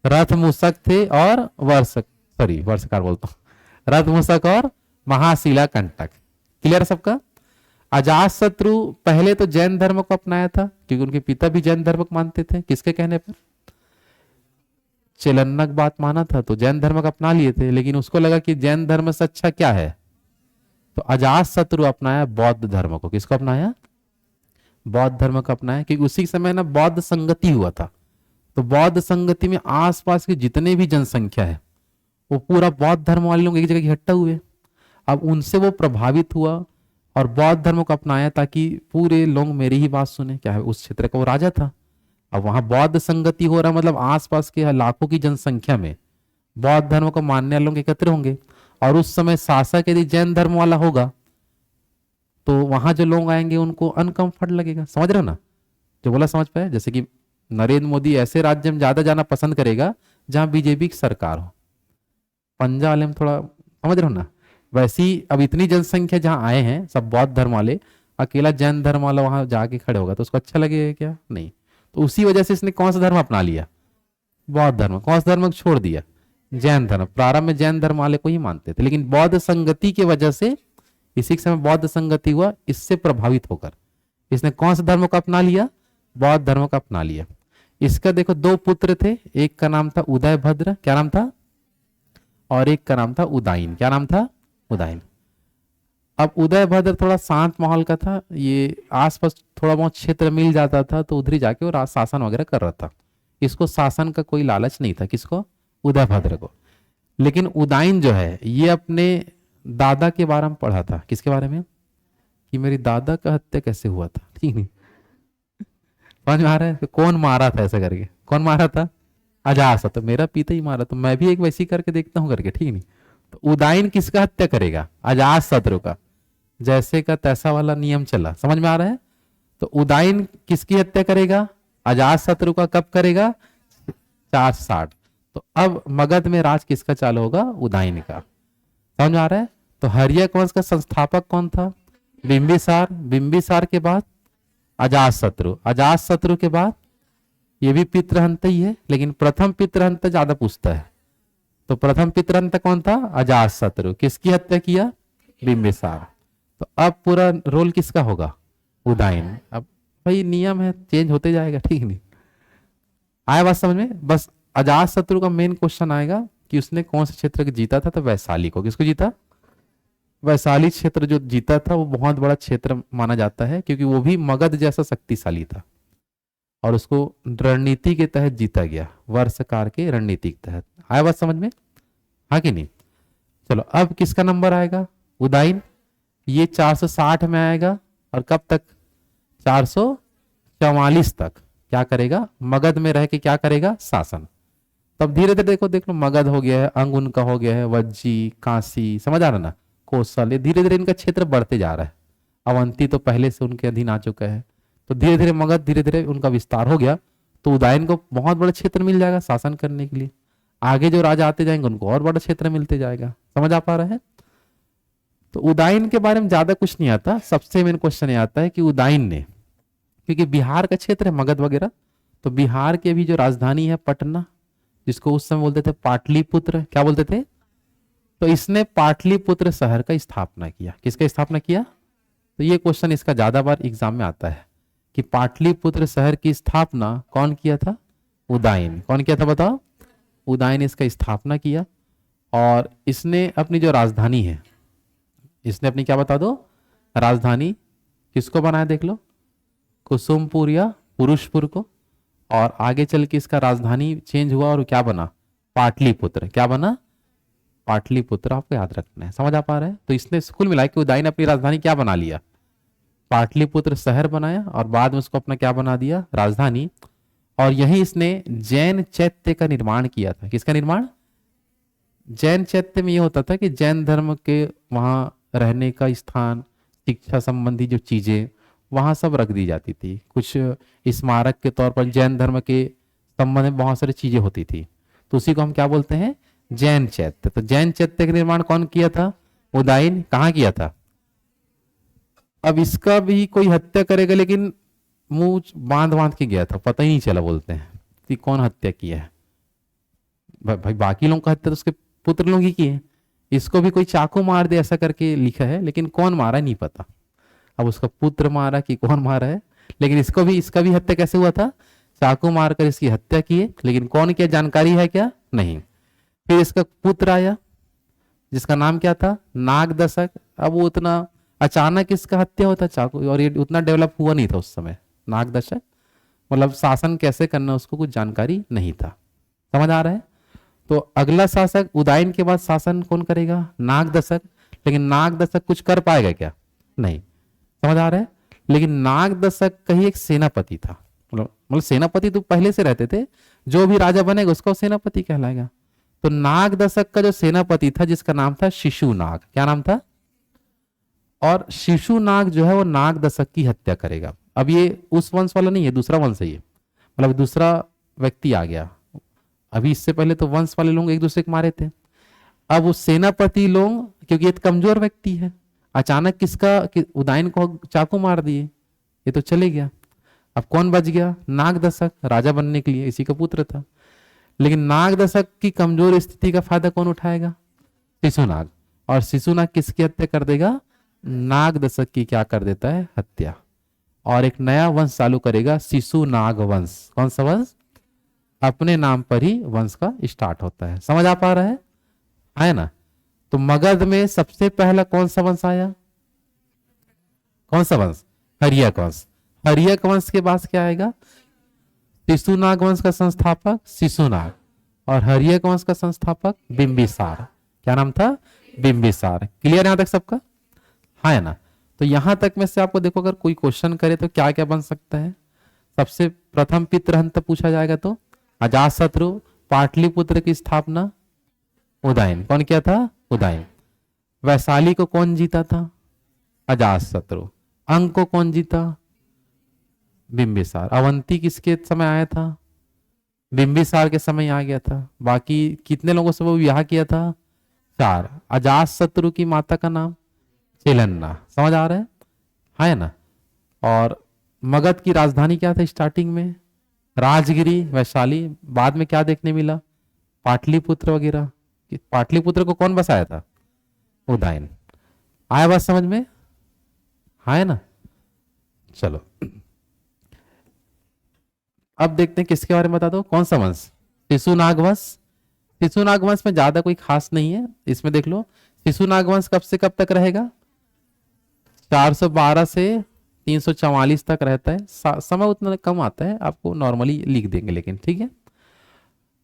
रथ मूषक थे और वर्षकार बोलता हूं, रथ मूषक और महाशिला कंटक। क्लियर सबका? अजातशत्रु पहले तो जैन धर्म को अपनाया था, क्योंकि उनके पिता भी जैन धर्म को मानते थे। किसके कहने पर? चिलन्नक बात माना था तो जैन धर्म को अपना लिए थे, लेकिन उसको लगा कि जैन धर्म से अच्छा क्या है, तो अजातशत्रु अपनाया बौद्ध धर्म को। किसको अपनाया? बौद्ध धर्म को अपनाया, क्योंकि उसी समय ना बौद्ध संगति हुआ था। तो बौद्ध संगति में आसपास की जितने भी जनसंख्या है वो पूरा बौद्ध धर्म वाले लोग एक जगह इकट्ठा हुए। अब उनसे वो प्रभावित हुआ और बौद्ध धर्म को अपनाया, ताकि पूरे लोग मेरी ही बात सुने। क्या है, उस क्षेत्र का वो राजा था। अब वहां बौद्ध संगति हो रहा, मतलब आसपास के लाखों की जनसंख्या में बौद्ध धर्म को मानने वाले लोग एकत्र होंगे। और उस समय शासक यदि जैन धर्म वाला होगा तो वहां जो लोग आएंगे उनको अनकंफर्ट लगेगा। समझ रहे हो ना जो बोला? समझ पाए? जैसे कि नरेंद्र मोदी ऐसे राज्य में ज्यादा जाना पसंद करेगा जहां बीजेपी की सरकार हो, पंजाब वाले में थोड़ा, समझ रहे हो ना? वैसी अब इतनी जनसंख्या जहां आए हैं सब बौद्ध धर्म वाले, अकेला जैन धर्म वाला वहां जाके खड़े होगा तो उसको अच्छा लगेगा क्या? नहीं। तो उसी वजह से इसने कौन सा धर्म अपना लिया? बौद्ध धर्म। कौन सा धर्म छोड़ दिया? जैन धर्म। प्रारंभ में जैन धर्म वाले को ही मानते थे, लेकिन बौद्ध संगति की वजह से, इसी के समय बौद्ध संगति हुआ, इससे प्रभावित होकर इसने कौन सा धर्म को अपना लिया? बौद्ध धर्म को अपना लिया। इसका देखो दो पुत्र थे, एक का नाम था उदयभद्र। क्या नाम था? और एक का नाम था उदाइन। क्या नाम था? उदाइन। अब उदयभद्र थोड़ा शांत माहौल का था, ये आसपास थोड़ा बहुत क्षेत्र मिल जाता था तो उधर ही जाके वो शासन वगैरह कर रहा था। इसको शासन का कोई लालच नहीं था। किसको? उदयभद्र को। लेकिन उदाइन जो है ये अपने दादा के बारे में पढ़ा था। किसके बारे में? कि मेरी दादा का हत्या कैसे हुआ था, ठीक नहीं? समझ में आ रहा है? तो कौन मारा था ऐसा करके? कौन मारा था? अजातशत्रु। मेरा पिता ही मारा, तो मैं भी एक वैसी करके देखता हूं करके, ठीक नहीं? तो उदाइन किसका हत्या करेगा? अजातशत्रु का। जैसे का तैसा वाला नियम चला। समझ में आ रहा है? तो उदाइन किसकी हत्या करेगा? अजातशत्रु का। कब करेगा? 460। तो अब मगध में राज किसका चालू होगा? उदाइन का। समझ में आ रहा है? तो हर्यक वंश का संस्थापक कौन था? बिंबिसार। बिंबिसार के बाद अजातशत्रु। अजातशत्रु के बाद ये भी पितृहंता ही है, लेकिन प्रथम पितृहंता ज्यादा पूछता है। तो प्रथम पितृहंता कौन था? अजातशत्रु। किसकी हत्या किया? बिंबिसार। तो अब पूरा रोल किसका होगा? उदाइन। अब भाई नियम है, चेंज होते जाएगा, ठीक नहीं? आया बात समझ में? बस अजातशत्रु का मेन क्वेश्चन आएगा कि उसने कौन से क्षेत्र को जीता था? तो वैशाली को। किसको जीता? वैशाली क्षेत्र जो जीता था वो बहुत बड़ा क्षेत्र माना जाता है, क्योंकि वो भी मगध जैसा शक्तिशाली था और उसको रणनीति के तहत जीता गया, वर्षकार के रणनीति के तहत। आया बात समझ में? हाँ कि नहीं? चलो अब किसका नंबर आएगा? उदाइन। ये 460 में आएगा और कब तक? 444 तक क्या करेगा? मगध में रह के क्या करेगा? शासन। तब धीरे धीरे देखो, देख लो, मगध हो गया है, अंग उनका हो गया है, वज्जी, काशी, समझ आ रहा ना, कौशल, धीरे धीरे इनका क्षेत्र बढ़ते जा रहा है। अवंती तो पहले से उनके अधीन आ चुका है, तो धीरे धीरे मगध, धीरे धीरे उनका विस्तार हो गया। तो उदाइन को बहुत बड़ा क्षेत्र मिल जाएगा शासन करने के लिए। आगे जो राजा आते जाएंगे उनको और बड़ा क्षेत्र मिलते जाएगा। समझ आ पा रहा है? तो उदाइन के बारे में ज्यादा कुछ नहीं आता। सबसे मेन क्वेश्चन ये आता है कि उदाइन ने, क्योंकि बिहार का क्षेत्र है मगध वगैरह, तो बिहार के भी जो राजधानी है पटना, जिसको उस समय बोलते थे पाटलिपुत्र। क्या बोलते थे? तो इसने पाटलिपुत्र शहर का स्थापना किया। किसका स्थापना किया? तो ये क्वेश्चन इसका ज्यादा बार एग्जाम में आता है कि पाटलिपुत्र शहर की स्थापना कौन किया था? उदयन। कौन किया था बताओ? उदयन इसका स्थापना किया। और इसने अपनी जो राजधानी है, इसने अपनी क्या बता दो? राजधानी किसको बनाया देख लो? कुसुमपुर या पुरुषपुर को। और आगे चल के इसका राजधानी चेंज हुआ और क्या बना? पाटलिपुत्र। क्या बना? पाटलिपुत्र। आपको याद रखना है। समझ आ पा रहा है? तो इसने कुल मिला के उदयन अपनी राजधानी क्या बना लिया? पाटलिपुत्र शहर बनाया और बाद में उसको अपना क्या बना दिया? राजधानी। और यही इसने जैन चैत्य का निर्माण किया था। किसका निर्माण? जैन चैत्य में ये होता था कि जैन धर्म के वहां रहने का स्थान, शिक्षा संबंधी जो चीजें वहां सब रख दी जाती थी। कुछ स्मारक के तौर पर जैन धर्म के संबंध में बहुत सारी चीजें होती थी। तो उसी को हम क्या बोलते हैं? जैन चैत्य। तो जैन चैत्य का निर्माण कौन किया था? उदयन। कहाँ किया था? अब इसका भी कोई हत्या करेगा, लेकिन मुंह बांध बांध के गया था, पता ही नहीं चला बोलते हैं कि कौन हत्या किया है। भाई बाकी लोगों का हत्या तो उसके पुत्र लोग ही किए। इसको भी कोई चाकू मार दे ऐसा करके लिखा है, लेकिन कौन मारा नहीं पता। अब उसका पुत्र मारा कि कौन मारा है, लेकिन इसका भी हत्या कैसे हुआ था? चाकू मारकर इसकी हत्या की है, लेकिन कौन किया जानकारी है क्या? नहीं। फिर इसका पुत्र आया जिसका नाम क्या था? नागदशक। अब वो उतना अचानक इसका हत्या होता चाकू, और ये उतना डेवलप हुआ नहीं था उस समय। नागदशक मतलब शासन कैसे करना उसको कुछ जानकारी नहीं था। समझ आ रहा है? तो अगला शासक उदयन के बाद शासन कौन करेगा? नागदशक। लेकिन नागदशक कुछ कर पाएगा क्या? नहीं। समझ आ रहा है? लेकिन नागदशक का ही एक सेनापति था। मतलब सेनापति तो पहले से रहते थे, जो भी राजा बनेगा उसको सेनापति कहलाएगा। तो नागदशक का जो सेनापति था जिसका नाम था शिशुनाग। क्या नाम था? और शिशुनाग जो है वो नागदशक की हत्या करेगा। अब ये उस वंश वाला नहीं है, दूसरा वंश है ये, मतलब दूसरा व्यक्ति आ गया। अभी इससे पहले तो वंश वाले लोग एक दूसरे को मारे थे। अब वो सेनापति लोग, क्योंकि ये कमजोर व्यक्ति है, अचानक उदयन को चाकू मार दिए, ये तो चले गया। अब कौन बच गया? नागदशक, राजा बनने के लिए इसी का पुत्र था। लेकिन नागदशक की कमजोर स्थिति का फायदा कौन उठाएगा? शिशुनाग। और शिशुनाग किसकी हत्या कर देगा? नागदशक की क्या कर देता है? हत्या। और एक नया वंश चालू करेगा, शिशुनाग वंश। कौन सा वंश? अपने नाम पर ही वंश का स्टार्ट होता है। समझ आ पा रहा है ना? तो मगध में सबसे पहला कौन सा वंश आया? कौन सा वंश? हर्यक वंश। हर्यक वंश के बाद क्या आएगा? शिशुनाग वंश का संस्थापक शिशुनाग, और हर्यक वंश का संस्थापक बिंबिसार। क्या नाम था? बिंबिसार। क्लियर यहां तक सबका? है ना? तो यहां तक में से आपको देखो, अगर कोई क्वेश्चन करे तो क्या क्या बन सकता है। सबसे प्रथम पितृहंत पूछा जाएगा तो अजातशत्रु। पाटलिपुत्र की स्थापना उदयन। कौन किया था? उदयन। वैशाली को कौन जीता था? अजातशत्रु। अंक को कौन जीता? बिंबिसार। अवंती किसके समय आया था? बिंबिसार के समय आ गया था। बाकी कितने लोगों से वो विवाह किया था? 4। अजातशत्रु की माता का नाम चिलन्ना। समझ आ रहा है ना? और मगध की राजधानी क्या था स्टार्टिंग में? राजगिरी, वैशाली। बाद में क्या देखने मिला? पाटलिपुत्र वगैरह। पाटलिपुत्र को कौन बसाया था? उदयन। आया बात समझ में? है ना? चलो अब देखते हैं किसके बारे में बता दो। कौन सा वंश? शिशुनाग वंश। शिशुनाग वंश में ज्यादा कोई खास नहीं है, इसमें देख लो। शिशुनाग वंश कब से कब तक रहेगा? 412 से 344 तक रहता है। समय उतना कम आता है, आपको नॉर्मली लिख देंगे, लेकिन ठीक है।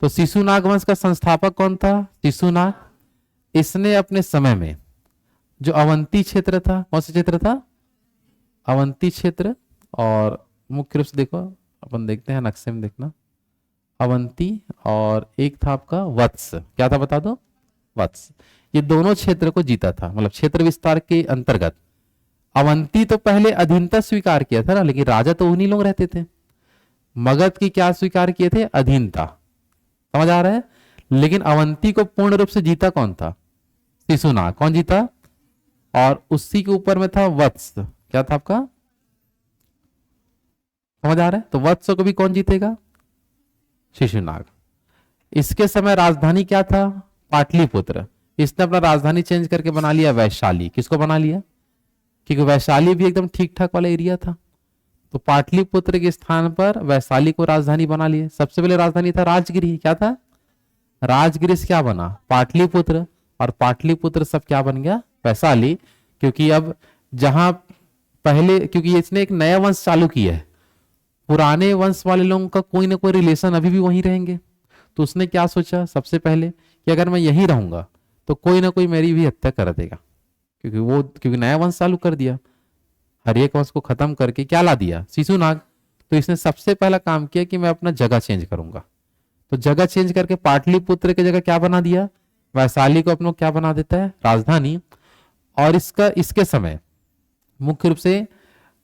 तो शिशुनाग वंश का संस्थापक कौन था? शिशुनाग। इसने अपने समय में जो अवंती क्षेत्र था, कौन सा क्षेत्र था? अवंती क्षेत्र। और मुख्य रूप से देखो, अपन देखते हैं नक्शे में, देखना अवंती, और एक था आपका वत्स। क्या था बता दो? वत्स। ये दोनों क्षेत्र को जीता था, मतलब क्षेत्र विस्तार के अंतर्गत। अवंती तो पहले अधीनता स्वीकार किया था ना, लेकिन राजा तो उन्हीं लोग रहते थे। मगध की क्या स्वीकार किए थे? अधीनता। समझ आ रहा है? लेकिन अवंती को पूर्ण रूप से जीता कौन था? शिशुनाग। कौन जीता? और उसी के ऊपर में था वत्स। क्या था आपका? समझ आ रहा है? तो वत्स को भी कौन जीतेगा? शिशुनाग। इसके समय राजधानी क्या था? पाटलिपुत्र। इसने अपना राजधानी चेंज करके बना लिया वैशाली। किसको बना लिया? क्योंकि वैशाली भी एकदम ठीक ठाक वाला एरिया था, तो पाटलिपुत्र के स्थान पर वैशाली को राजधानी बना लिए। सबसे पहले राजधानी था राजगिरी। क्या था? राजगिरी से क्या बना? पाटलिपुत्र। और पाटलिपुत्र सब क्या बन गया? वैशाली। क्योंकि अब जहां पहले, क्योंकि इसने एक नया वंश चालू किया है, पुराने वंश वाले लोगों का कोई ना कोई रिलेशन अभी भी वहीं रहेंगे, तो उसने क्या सोचा सबसे पहले कि अगर मैं यहीं रहूंगा तो कोई ना कोई मेरी भी हत्या कर देगा, क्योंकि नया वंश चालू कर दिया, हर एक वंश को खत्म करके क्या ला दिया? शिशुनाग। तो इसने सबसे पहला काम किया कि मैं अपना जगह चेंज करूंगा। तो जगह चेंज करके पाटलिपुत्र की जगह क्या बना दिया? वैशाली को अपना क्या बना देता है? राजधानी। और इसके समय मुख्य रूप से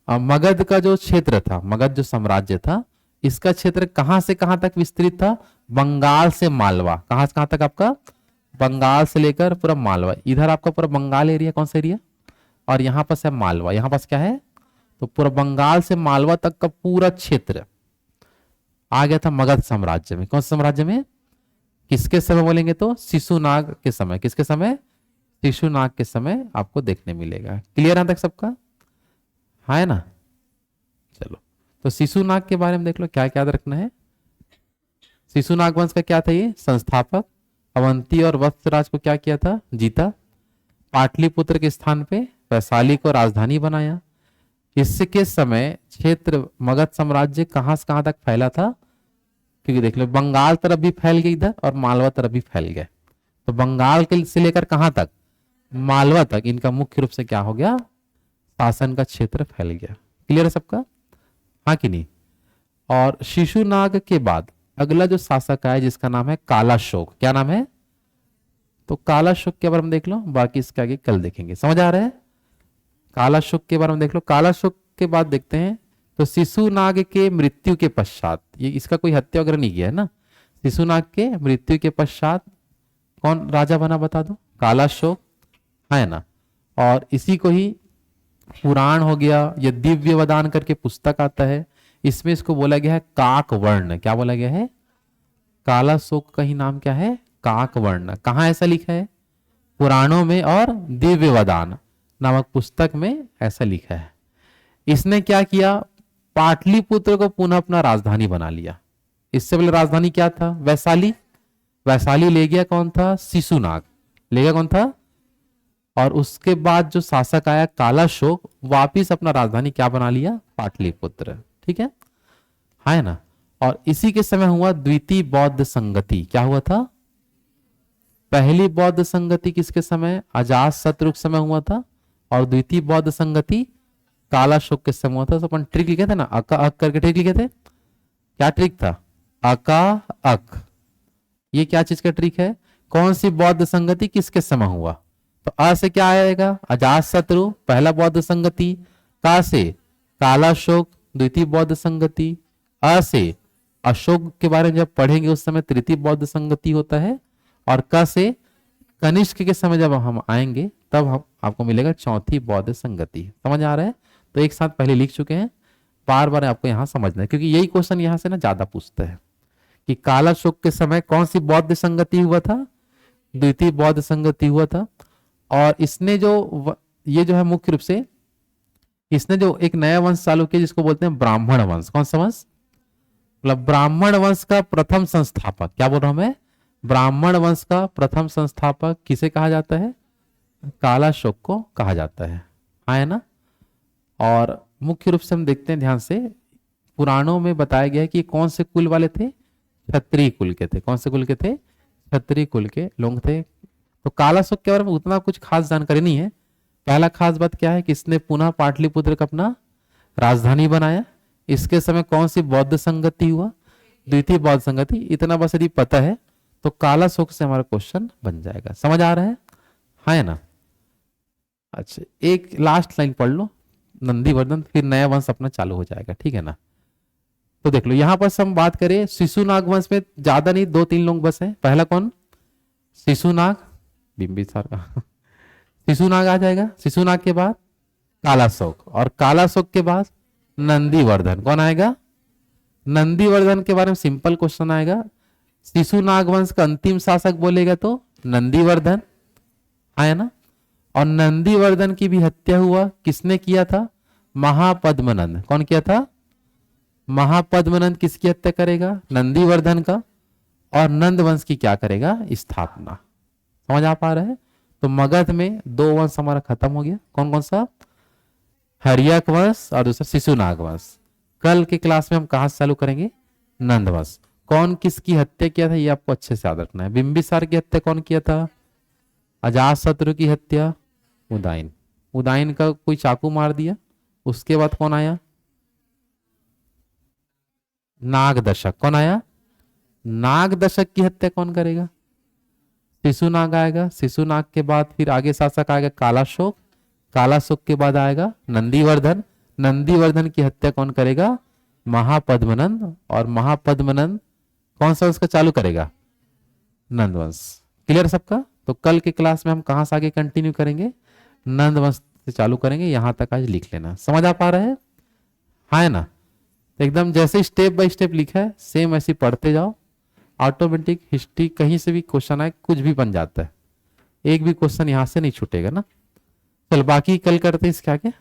मगध का जो क्षेत्र था, मगध जो साम्राज्य था, इसका क्षेत्र कहां से कहां तक विस्तृत था? बंगाल से मालवा। कहां से कहां तक आपका? बंगाल से लेकर पूरा मालवा। इधर आपका पूरा बंगाल एरिया, कौन सा एरिया? और यहां पास है मालवा। यहां पास क्या है? तो पूरा बंगाल से मालवा तक का पूरा क्षेत्र आ गया था मगध साम्राज्य में। कौन सा साम्राज्य में? किसके समय बोलेंगे तो शिशुनाग के समय। किसके समय? शिशुनाग के समय आपको देखने मिलेगा। क्लियर है तक सबका? हाँ है ना? चलो, तो शिशुनाग के बारे में देख लो, क्या क्या रखना है। शिशुनाग वंश का क्या था? ये संस्थापक। अवंती और वत्सराज को क्या किया था? जीता। पाटलिपुत्र के स्थान पे वैशाली को राजधानी बनाया। इसके समय क्षेत्र मगध साम्राज्य कहां से कहां तक फैला था? क्योंकि देख लो, बंगाल तरफ भी फैल गई इधर और मालवा तरफ भी फैल गए। तो बंगाल के से लेकर कहां तक? मालवा तक इनका मुख्य रूप से क्या हो गया? शासन का क्षेत्र फैल गया। क्लियर है सबका? हाँ कि नहीं? और शिशुनाग के बाद अगला जो शासक आया जिसका नाम है कालाशोक। क्या नाम है? तो कालाशोक के बारे में देख लो, बाकी इसके आगे कल देखेंगे। समझ आ रहा है? कालाशोक के बारे में देख लो। कालाशोक के बाद देखते हैं, तो शिशुनाग के मृत्यु के पश्चात, ये इसका कोई हत्या वगैरह नहीं किया है ना, शिशुनाग के मृत्यु के पश्चात कौन राजा बना बता दो? कालाशोक, है ना। और इसी को ही पुराण हो गया, ये दिव्य वदान करके पुस्तक आता है, इसमें इसको बोला गया है काक वर्ण। क्या बोला गया है? कालाशोक का ही नाम क्या है? काक वर्ण। कहां ऐसा लिखा है? पुराणों में और दिव्य वदान नामक पुस्तक में ऐसा लिखा है। इसने क्या किया? पाटलिपुत्र को पुनः अपना राजधानी बना लिया। इससे पहले राजधानी क्या था? वैशाली। वैशाली ले गया कौन था? शिशुनाग ले गया। कौन था? और उसके बाद जो शासक आया कालाशोक, वापिस अपना राजधानी क्या बना लिया? पाटलिपुत्र। ठीक है, है ना। और इसी के समय हुआ द्वितीय बौद्ध संगति। क्या हुआ था? पहली बौद्ध संगति किसके समय? अजात शत्रु के समय हुआ था, और द्वितीय बौद्ध संगति कालाशोक के समय हुआ था। तो अपन ट्रिक लिखे थे ना, अका अक करके ट्रिक लिखे थे। क्या ट्रिक था? अका अक। ये क्या चीज का ट्रिक है? कौन सी बौद्ध संगति किसके समय हुआ? तो अ से क्या आएगा? अजात शत्रु पहला बौद्ध संगति। का से कालाशोक द्वितीय बौद्ध संगति। अ से अशोक के बारे में जब पढ़ेंगे उस समय तृतीय बौद्ध संगति होता है। और क से कनिष्क के समय जब हम आएंगे तब हम आपको मिलेगा चौथी बौद्ध संगति। समझ आ रहा है? तो एक साथ पहले लिख चुके हैं, बार बार आपको यहां समझना है, क्योंकि यही क्वेश्चन यहां से ना ज्यादा पूछता है कि कालाशोक के समय कौन सी बौद्ध संगति हुआ था? द्वितीय बौद्ध संगति हुआ था। और इसने ये जो है मुख्य रूप से इसने जो एक नया वंश चालू किया जिसको बोलते हैं ब्राह्मण वंश। कौन सा वंश? मतलब ब्राह्मण वंश का प्रथम संस्थापक। क्या बोल रहा हूं मैं? ब्राह्मण वंश का प्रथम संस्थापक किसे कहा जाता है? कालाशोक को कहा जाता है। हाँ है ना। और मुख्य रूप से हम देखते हैं ध्यान से, पुराणों में बताया गया है कि कौन से कुल वाले थे? क्षत्रिय कुल के थे। कौन से कुल के थे? क्षत्रिय कुल के लोग थे। तो कालाशोक के बारे में उतना कुछ खास जानकारी नहीं है। पहला खास बात क्या है कि इसने पुनः पाटलिपुत्र का अपना राजधानी बनाया। इसके समय कौन सी बौद्ध संगति हुआ? द्वितीय बौद्ध संगति। इतना बस यदि पता है तो कालाशोक से हमारा क्वेश्चन बन जाएगा। समझ आ रहा है? हाँ है ना। अच्छा, एक लास्ट लाइन पढ़ लो, नंदीवर्धन, फिर नया वंश अपना चालू हो जाएगा। ठीक है ना। तो देख लो, यहां पर हम बात करें शिशुनाग वंश में ज्यादा नहीं, 2-3 लोग बस हैं। पहला कौन? शिशुनाग, बिंबिसार का शिशुनाग आ जाएगा। शिशुनाग के बाद कालाशोक, और कालाशोक के बाद नंदीवर्धन। कौन आएगा? नंदीवर्धन के बारे में सिंपल क्वेश्चन आएगा। शिशुनाग वंश का अंतिम शासक बोलेगा तो नंदीवर्धन। है ना। और नंदीवर्धन की भी हत्या हुआ, किसने किया था? महापद्मनंद। कौन किया था? महापद्मनंद किसकी हत्या करेगा? नंदीवर्धन का। और नंद वंश की क्या करेगा? स्थापना। समझ आ पा रहा है? तो मगध में दो वंश हमारा खत्म हो गया। कौन कौन सा? हर्यक वंश और दूसरा शिशुनाग वंश। कल के क्लास में हम कहां से चालू करेंगे? नंद वंश। कौन किसकी हत्या किया था ये आपको अच्छे से याद रखना है। बिंबिसार की हत्या कौन किया था? अजातशत्रु की हत्या उदयन। उदयन का कोई चाकू मार दिया। उसके बाद कौन आया? नागदशक। कौन आया? नागदशक की हत्या कौन करेगा? शिशुनाग आएगा। शिशुनाग के बाद फिर आगे शासक आएगा कालाशोक। कालाशोक के बाद आएगा नंदीवर्धन। नंदीवर्धन की हत्या कौन करेगा? महापद्मनंद। और महापद्मनंद कौन सा उसका चालू करेगा? नंदवंश। क्लियर सबका? तो कल के क्लास में हम कहां से आगे कंटिन्यू करेंगे? नंदवंश से चालू करेंगे। यहां तक आज लिख लेना। समझ आ पा रहा है? हाँ है ना। तो एकदम जैसे स्टेप बाय स्टेप लिखा है सेम ऐसे पढ़ते जाओ। ऑटोमेटिक हिस्ट्री कहीं से भी क्वेश्चन आए कुछ भी बन जाता है। एक भी क्वेश्चन यहां से नहीं छूटेगा ना। चल बाकी कल करते हैं इसके आगे।